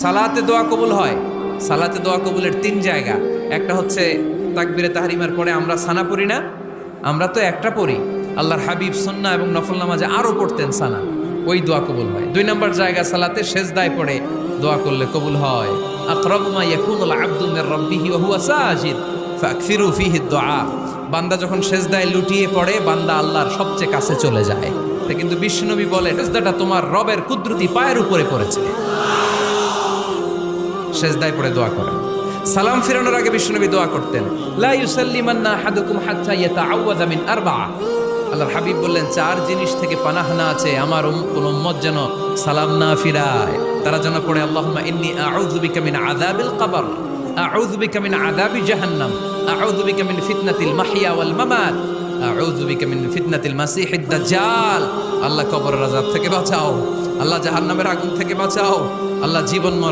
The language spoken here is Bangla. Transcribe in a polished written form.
সালাতে দোয়া কবুল হয়। সালাতে দোয়া কবুলের 3 জায়গা। একটা হচ্ছে তাকবীরে তাহরিমার পরে আমরা সানা পড়ি না, আমরা তো একটা পড়ি। আল্লাহর হাবিব সুন্নাহ এবং নফল নামাজে আরো পড়তেন সানা, ওই দোয়া কবুল হয়। 2 নম্বর জায়গা সালাতে সেজদায় পড়ে দোয়া করলে কবুল হয়। আকরাবু মা ইয়াকুনুল আবদু মির রাব্বিহি ওয়া হুয়া সাজিদ ফাকসিরু ফিহি দুআ। বান্দা যখন সেজদায় লুটিয়ে পড়ে, বান্দা আল্লাহর সবচেয়ে কাছে চলে যায়। তা কিন্তু বিশ্বনবী বলে, সেজদাটা তোমার রবের কুদরতি পায়ের উপরে পড়েছে। সেজদায় পড়ে দোয়া করেন। সালাম ফিরানোর আগে বিশ্বনবী দোয়া করতেন, লা ইউসাল্লিমান্না আহাদুকুম হাত্তা ইয়াতাআওয়াযা মিন আরবা'a। আল্লাহর হাবিব বললেন, 4 জিনিস থেকে পানাহ না আছে আমার কোন উম্মত যেন সালাম না ফিরায়। তারা যেন পড়ে, আল্লাহুম্মা ইন্নী আউযু বিকা মিন আযাবিল কবর, আউযু বিকা মিন আযাবি জাহান্নাম, আউযু বিকা মিন ফিতনাতিল মাহইয়া ওয়াল মামাত, আউযু বিকা মিন ফিতনাতিল মাসিহিদ দাজ্জাল। আল্লাহ কবরের আযাব থেকে বাঁচাও, আল্লাহ জাহান্নামের আগুন থেকে বাঁচাও, আল্লাহ জীবন